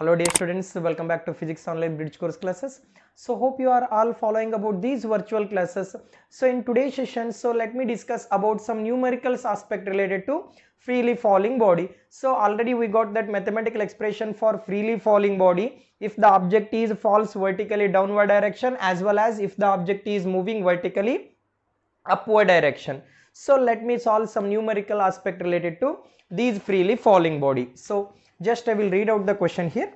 Hello dear students, welcome back to Physics Online Bridge course classes. So hope you are all following about these virtual classes. So in today's session, let me discuss about some numerical aspect related to freely falling body. So already we got that mathematical expression for freely falling body if the object is falls vertically downward direction as well as if the object is moving vertically upward direction. So let me solve some numerical aspect related to these freely falling body. So just I will read out the question here.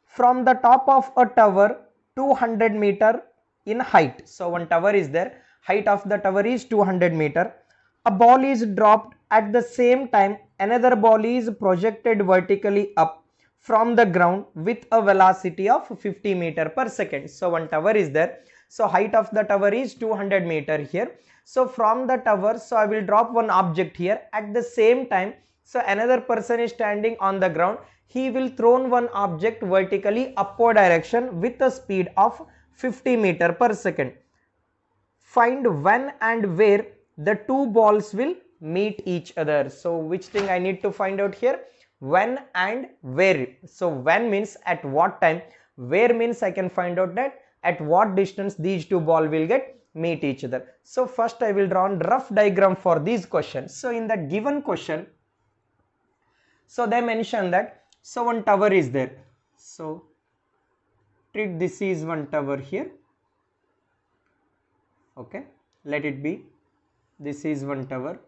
From the top of a tower 200 meter in height. So one tower is there, height of the tower is 200 meter. A ball is dropped at the same time another ball is projected vertically up from the ground with a velocity of 50 meter per second. So one tower is there. So height of the tower is 200 meter here. So from the tower, I will drop one object here at the same time. So another person is standing on the ground. He will throw one object vertically upward direction with a speed of 50 meter per second. Find when and where the two balls will meet each other. So which thing I need to find out here? When and where. So when means at what time, where means I can find out that at what distance these two balls will meet each other. So first I will draw a rough diagram for these questions. So in that given question, so they mention that one tower is there. So treat this is one tower here. Okay, let it be. This is one tower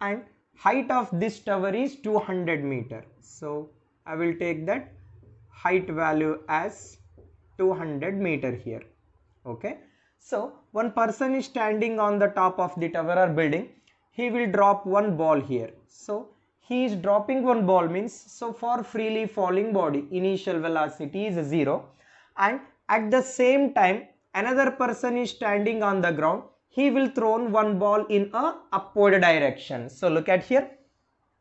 and height of this tower is 200 meter. So I will take that height value as 200 meter here. Okay, so one person is standing on the top of the tower or building. He will drop one ball here. So he is dropping one ball means, so for freely falling body initial velocity is 0 and at the same time another person is standing on the ground. He will throw one ball in a upward direction. So look at here.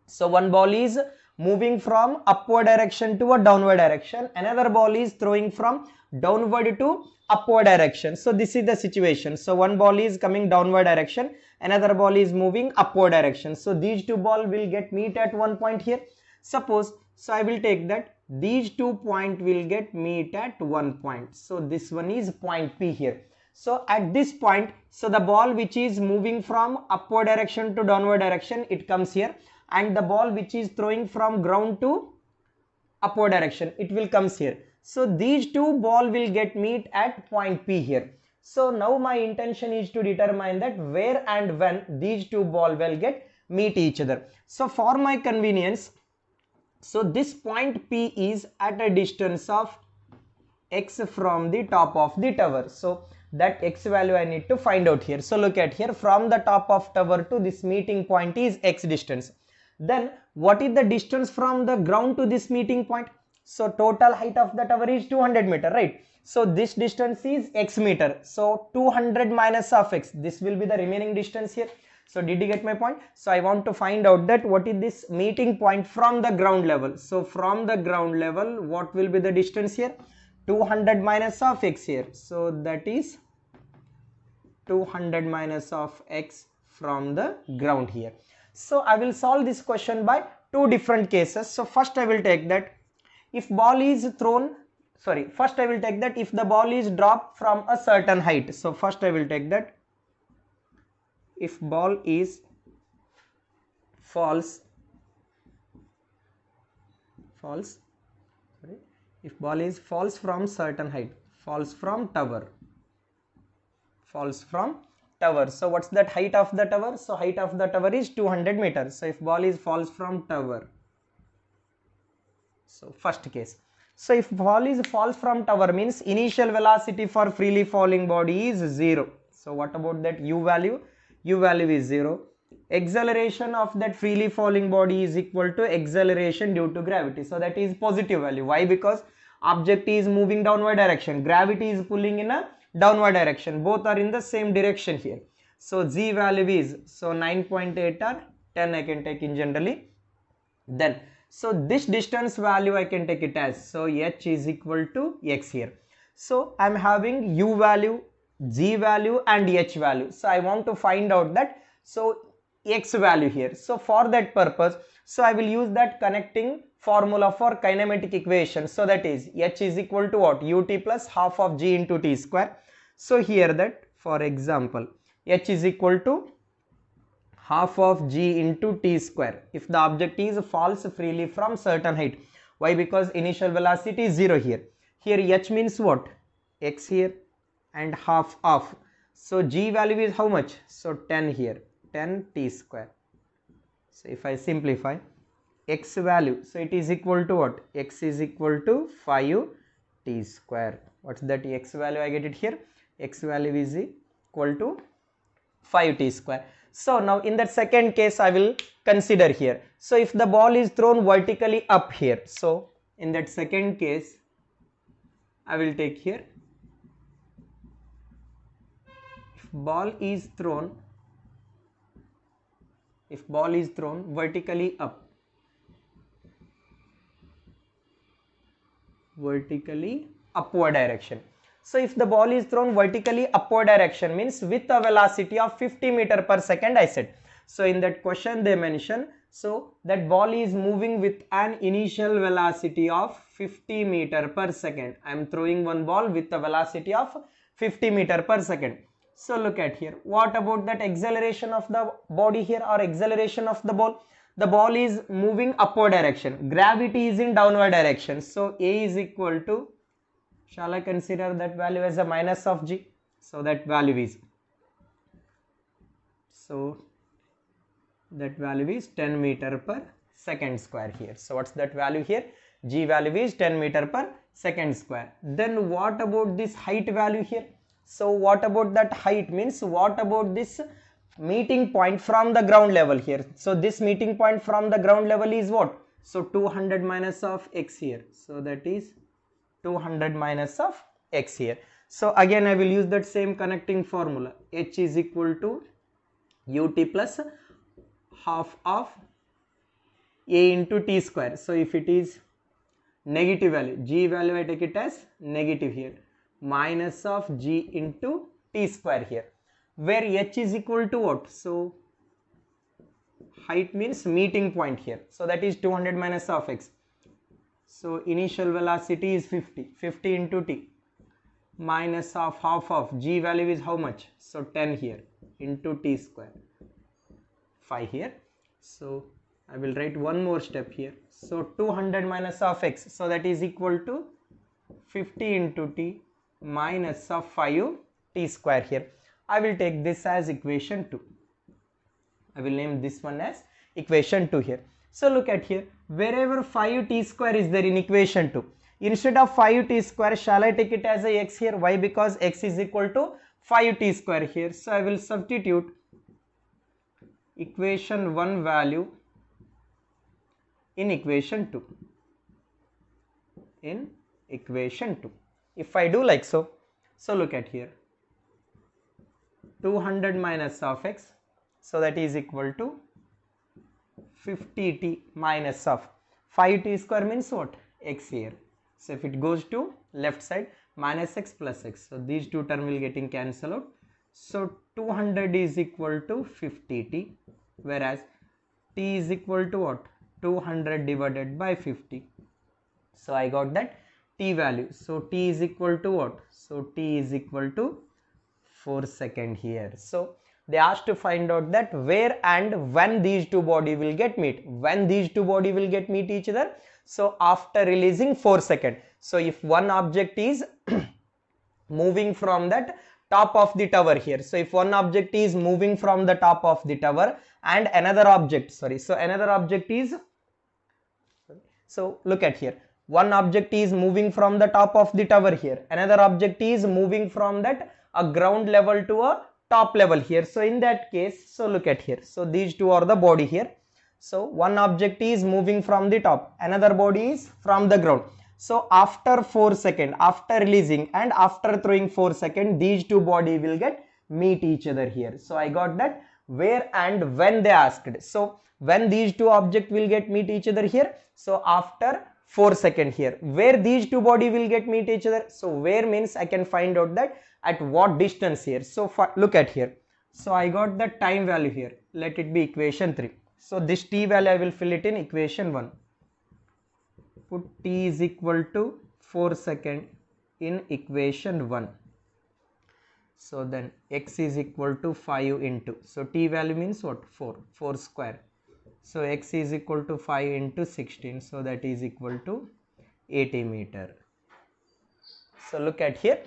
So one ball is moving from upward direction to a downward direction. Another ball is throwing from downward to upward direction. So this is the situation. So one ball is coming downward direction, another ball is moving upward direction. So these two balls will meet at one point here. Suppose, so I will take that these 2 points will meet at one point. So this one is point P here. So at this point, so the ball which is moving from upward direction to downward direction, it comes here, and the ball which is throwing from ground to upward direction, it will comes here. So these two balls will meet at point P here. So now my intention is to determine that where and when these two balls will meet each other. So for my convenience, so this point P is at a distance of x from the top of the tower. So that x value I need to find out here. So look at here, from the top of tower to this meeting point is x distance. Then what is the distance from the ground to this meeting point? So total height of the tower is 200 meter, right? So this distance is x meter. So 200 minus of x, this will be the remaining distance here. So did you get my point? So I want to find out that what is this meeting point from the ground level. So from the ground level, what will be the distance here? 200 minus of x here. So that is 200 minus of x from the ground here. So I will solve this question by two different cases. So first I will take that if ball is thrown, first I will take that if the ball is dropped from a certain height. So first I will take that if ball is falls, if ball is falls from certain height, falls from tower. So what's that height of the tower? So height of the tower is 200 meters. So if ball is falls from tower, so first case. So if ball is falls from tower means initial velocity for freely falling body is 0. So what about that u value? U value is 0. Acceleration of that freely falling body is equal to acceleration due to gravity. So that is positive value. Why? Because object is moving downward direction, gravity is pulling in a downward direction, both are in the same direction here. So z value is 9.8 or 10 I can take in generally. Then so this distance value I can take it as, so h is equal to x here. So I am having u value, g value and h value. So I want to find out that x value here. So for that purpose, so I will use that connecting formula for kinematic equation. So that is h is equal to what? Ut plus half of g into t square. So here that, for example, h is equal to half of g into t square if the object is falls freely from certain height. Why? Because initial velocity is 0 here. Here h means what? X here and half of. So g value is how much? So 10 here, 10 t square. So if I simplify x value, so it is equal to what? X is equal to 5 t square. What's that x value? I get it here. X value is equal to 5 t square. So now in that second case I will consider here. So if the ball is thrown vertically up here, so in that second case I will take here, if ball is thrown vertically up, vertically upward direction. So if the ball is thrown vertically upward direction means with a velocity of 50 meter per second, I said. So in that question they mention, so that ball is moving with an initial velocity of 50 meter per second. I am throwing one ball with a velocity of 50 meter per second. So look at here. What about that acceleration of the body here, or acceleration of the ball? The ball is moving upward direction. Gravity is in downward direction. So A is equal to, shall I consider that value as a minus of g? So that value is, so that value is 10 meter per second square here. So what's that value here? G value is 10 meter per second square. Then what about this height value here? So what about that height means, what about this meeting point from the ground level here? So this meeting point from the ground level is what? So 200 minus of x here. So that is 200 minus of x here. So again I will use that same connecting formula. H is equal to ut plus half of a into t square. So if it is negative value, g value I take it as negative here, minus of g into t square here, where h is equal to what? So height means meeting point here. So that is 200 minus of x. So initial velocity is 50 into t, minus of half of g value is how much? So 10 here into t square, 5 here. So I will write one more step here. So 200 minus of x, so that is equal to 50 into t minus of 5 t square here. I will take this as equation 2. I will name this one as equation 2 here. So look at here, wherever 5 t square is there in equation 2, instead of 5 t square, shall I take it as a x here? Why? Because x is equal to 5 t square here. So I will substitute equation 1 value in equation 2. In equation 2. If I do like so, so look at here, 200 minus of x, so that is equal to 50t minus of 5t square means what? X here. So if it goes to left side, minus x plus x. So these two terms will getting cancelled out. So 200 is equal to 50t, whereas t is equal to what? 200 divided by 50. So I got that t value. So t is equal to what? So t is equal to 4 seconds here. So they asked to find out that where and when these two body will get meet. When these two body will get meet each other? So after releasing 4 seconds. So if one object is moving from that top of the tower here. So if one object is moving from the top of the tower and another object, so another object is, so look at here, one object is moving from the top of the tower here, another object is moving from that a ground level to a top level here. So in that case, so look at here, so these two are the body here. So one object is moving from the top, another body is from the ground. So after 4 seconds, after releasing and after throwing 4 seconds, these two body will get meet each other here. So I got that where and when they asked. So when these two objects will get meet each other here, so after 4 seconds here, where these two body will get meet each other. So where means I can find out that at what distance here. So look at here, so I got the time value here, let it be equation 3. So this t value I will fill it in equation 1. put t is equal to 4 second in equation 1. So then x is equal to 5 into, so t value means what, 4 square. So x is equal to 5 into 16, so that is equal to 80 meter. So look at here,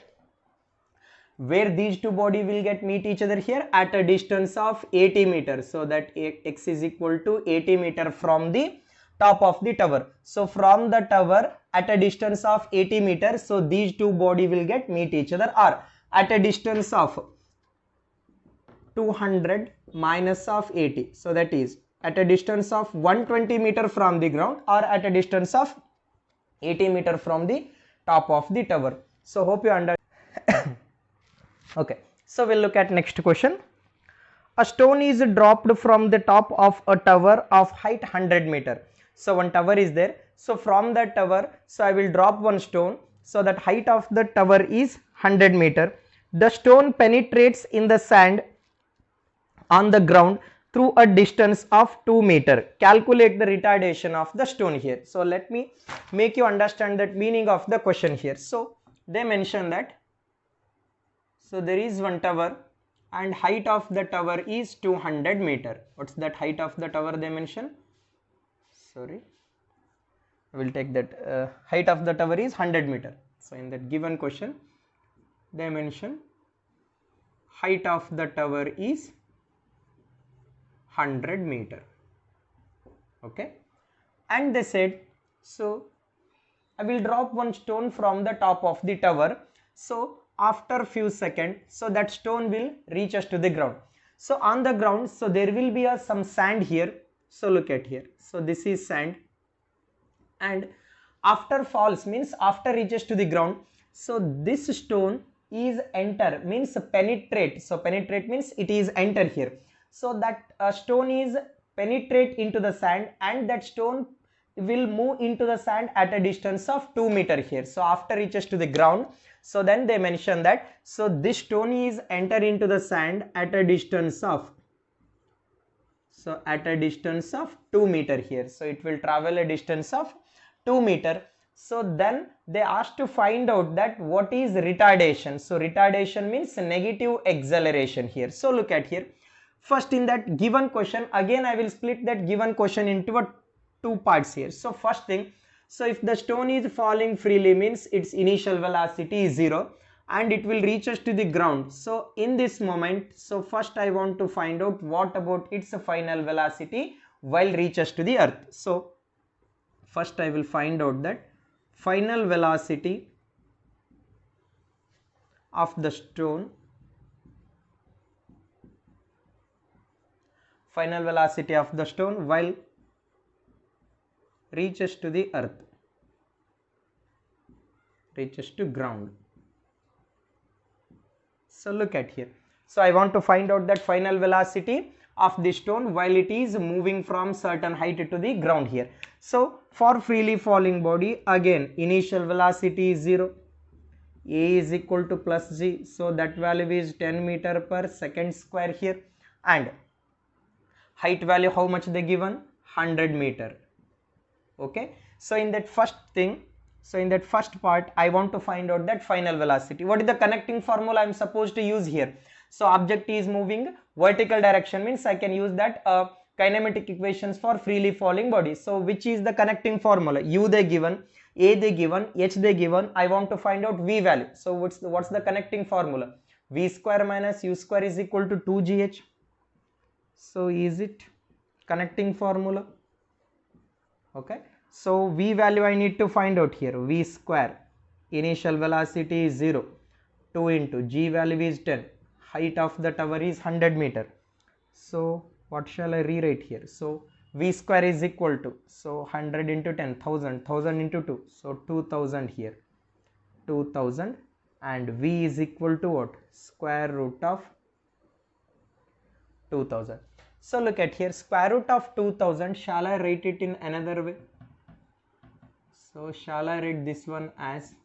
where these two body will get meet each other here at a distance of 80 meters. So that x is equal to 80 meter from the top of the tower. So from the tower at a distance of 80 meters, so these two body will get meet each other, or at a distance of 200 minus of 80. So that is at a distance of 120 meter from the ground, or at a distance of 80 meter from the top of the tower. So hope you understand. Okay, so we'll look at next question. A stone is dropped from the top of a tower of height 100 meter. So one tower is there. So from that tower, so I will drop one stone. So that height of the tower is 100 meter. The stone penetrates in the sand on the ground through a distance of 2 meter. Calculate the retardation of the stone here. So let me make you understand that meaning of the question here. So they mention that, so there is one tower and height of the tower is 200 meter. What's that height of the tower they mention? Sorry, I will take that height of the tower is 100 meter. So in that given question they mention height of the tower is 100 meter. Okay, and they said, so I will drop one stone from the top of the tower. So after few seconds, so that stone will reach us to the ground. So on the ground, so there will be some sand here. So look at here, so this is sand, and after falls means after reaches to the ground, so this stone is enter means penetrate. So penetrate means it is enter here. So that stone is penetrate into the sand, and that stone will move into the sand at a distance of 2 meter here. So after reaches to the ground, so then they mention that, so this stone is enter into the sand at a distance of, so at a distance of 2 meter here. So it will travel a distance of 2 meter. So then they asked to find out that what is retardation. So retardation means negative acceleration here. So look at here, first in that given question, again I will split that given question into two parts here. So first thing, so if the stone is falling freely means its initial velocity is 0 and it will reach us to the ground. So in this moment, so first I want to find out what about its final velocity while reaches to the earth. So first I will find out that final velocity of the stone, final velocity of the stone while reaches to the earth, reaches to ground. So look at here, so I want to find out that final velocity of the stone while it is moving from certain height to the ground here. So for freely falling body, again initial velocity is 0, a is equal to plus g, so that value is 10 meter per second square here, and height value how much they given, 100 meter. Okay, so in that first thing, so in that first part I want to find out that final velocity. What is the connecting formula I am supposed to use here? So object is moving vertical direction means I can use that kinematic equations for freely falling body. So which is the connecting formula? U they given, a they given, h they given. I want to find out v value. So what's the connecting formula? V square minus u square is equal to 2gh. So is it connecting formula? Okay, so v value I need to find out here. V square, initial velocity is 0, 2 into g value is 10, height of the tower is 100 meter. So what shall I rewrite here? So v square is equal to, so 100 into 10, 1000, 1000 into 2, so 2000 here, 2000, and v is equal to what? Square root of 2000. So look at here, square root of 2000, shall I write it in another way? So shall I write this one as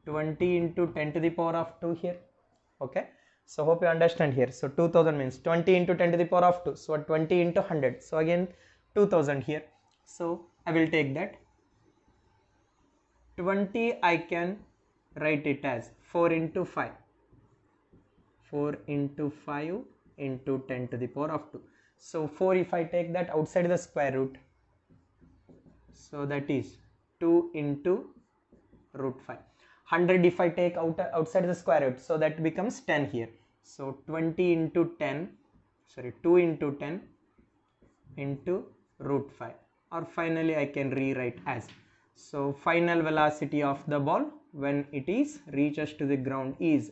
20 into 10 to the power of 2 here? Okay, so hope you understand here. So 2000 means 20 into 10 to the power of 2, so 20 into 100, so again 2000 here. So I will take that 20 I can write it as 4 into 5. 4 into 5 into 10 to the power of 2. So 4, if I take that outside the square root, so that is 2 into root 5. 100 if I take outside the square root, so that becomes 10 here. So 20 into 10, sorry, 2 into 10 into root 5, or finally I can rewrite as, so final velocity of the ball when it is reaches to the ground is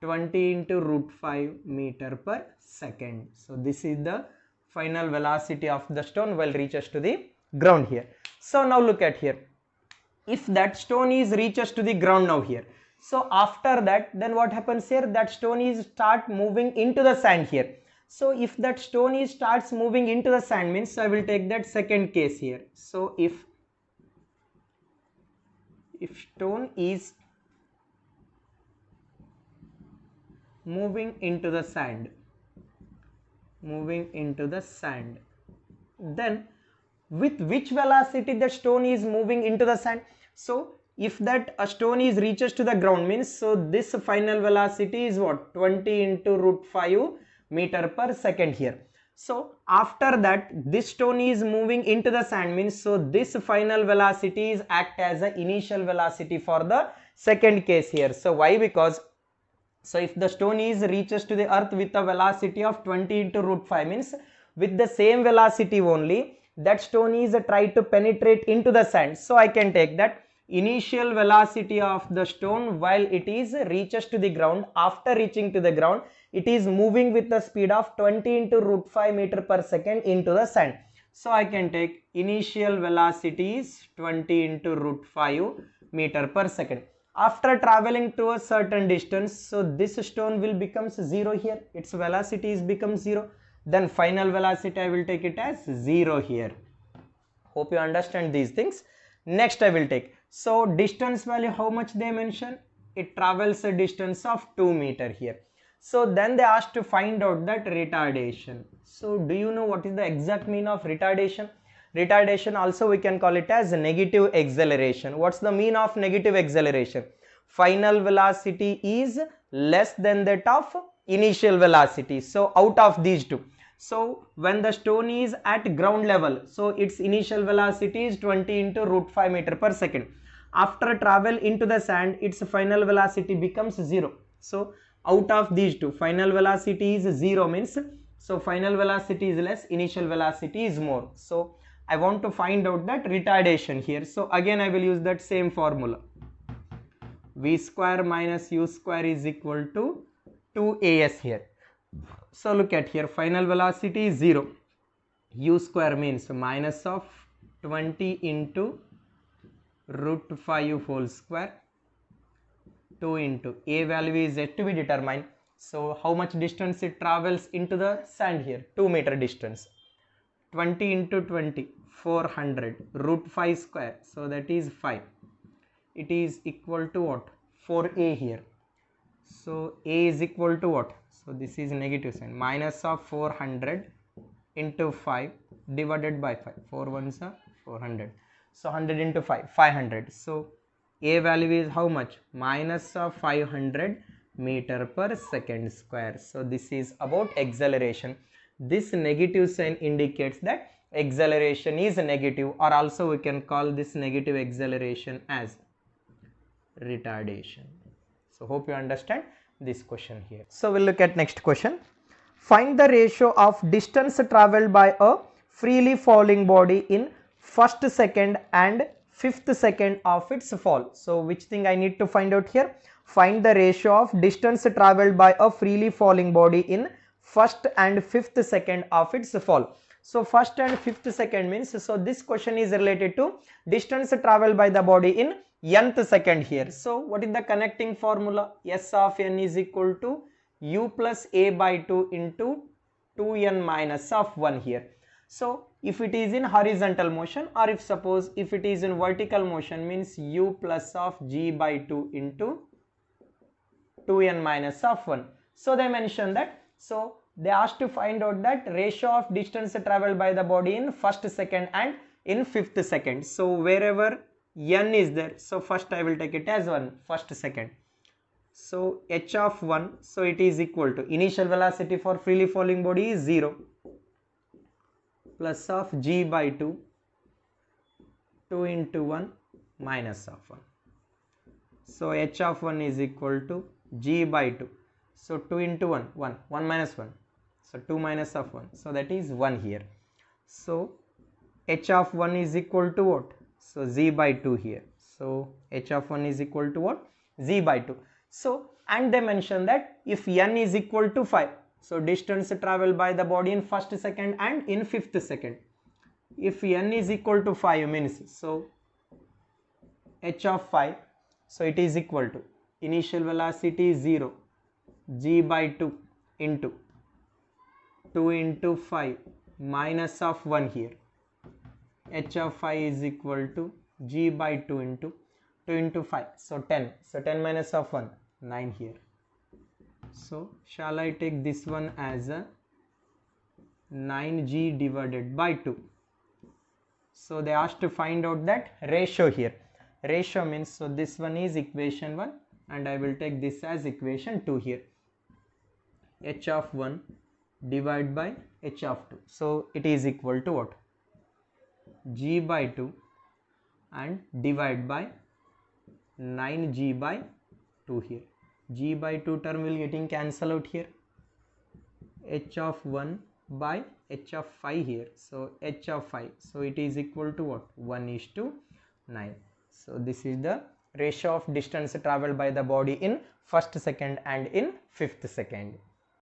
20 into root 5 meter per second. So this is the final velocity of the stone while reaches to the ground here. So now look at here, if that stone is reaches to the ground now here, so after that then what happens here, that stone is start moving into the sand here. So if that stone is starts moving into the sand means I will take that second case here. So if stone is moving into the sand, then with which velocity the stone is moving into the sand? So if that a stone is reaches to the ground means, so this final velocity is what, 20 into root 5 meter per second here. So after that this stone is moving into the sand means, so this final velocity is act as the initial velocity for the second case here. So why? Because so if the stone is reaches to the earth with a velocity of 20 into root 5 means, with the same velocity only that stone is try to penetrate into the sand. So I can take that initial velocity of the stone while it is reaches to the ground. After reaching to the ground, it is moving with the speed of 20 into root 5 meter per second into the sand. So I can take initial velocity is 20 into root 5 meter per second. After traveling to a certain distance, so this stone will becomes 0 here, its velocity is becomes 0, then final velocity I will take it as 0 here. Hope you understand these things. Next I will take, so distance value, how much they mention, it travels a distance of 2 meter here. So then they asked to find out that retardation. So do you know what is the exact mean of retardation? Retardation also we can call it as negative acceleration. What's the mean of negative acceleration? Final velocity is less than that of initial velocity. So out of these two, so when the stone is at ground level, so its initial velocity is 20 into root 5 meter per second. After travel into the sand, its final velocity becomes 0. So out of these two, final velocity is 0 means, so final velocity is less, initial velocity is more. So I want to find out that retardation here. So again I will use that same formula, v square minus u square is equal to 2as here. So look at here, final velocity is 0, u square means minus of 20 into root 5 whole square, 2 into a value is yet to be determined. So how much distance it travels into the sand here, 2 meter distance, 20 into 20, 400, root 5 square, so that is 5, it is equal to what, 4a here. So a is equal to what, so this is negative sign, minus of 400 into 5 divided by 5, 4 ones are 400, so 100 into 5, 500. So a value is how much, minus of 500 meter per second square. So this is about acceleration. This negative sign indicates that acceleration is negative, or also we can call this negative acceleration as retardation. So hope you understand this question here. So we'll look at next question. Find the ratio of distance traveled by a freely falling body in first second and fifth second of its fall. So which thing I need to find out here? Find the ratio of distance traveled by a freely falling body in first and fifth second of its fall. So first and fifth second means, so this question is related to distance traveled by the body in nth second here. So what is the connecting formula? S of n is equal to u plus a by 2 into 2n minus of 1 here. So if it is in horizontal motion, or if suppose if it is in vertical motion means u plus of g by 2 into 2n minus of 1. So they mentioned that, so they asked to find out that ratio of distance traveled by the body in first second and in fifth second. So wherever n is there, so first I will take it as 1, first second. So h of 1, so it is equal to initial velocity for freely falling body is 0 plus of g by 2, 2 into 1 minus of 1. So h of 1 is equal to g by 2. So 2 into 1, 1, 1 minus 1. So 2 minus of 1. So that is 1 here. So h of 1 is equal to what? So z by 2 here. So h of 1 is equal to what? Z by 2. So, and they mention that if n is equal to 5, so distance traveled by the body in first second and in fifth second. If n is equal to 5 means, so h of 5, so it is equal to initial velocity 0, g by 2 into 2 into 5 minus of 1 here. H of 5 is equal to g by 2 into 5, so 10. So 10 minus of 1, 9 here. So shall I take this one as a 9g divided by 2. So they asked to find out that ratio here. Ratio means, so this one is equation 1 and I will take this as equation 2 here. H of 1 divided by h of 2. So it is equal to what? G by 2 and divide by 9g by 2 here. G by 2 term will getting cancel out here. H of 1 by h of 5 here. So h of 5. So it is equal to what? 1:9. So this is the ratio of distance traveled by the body in first second and in fifth second.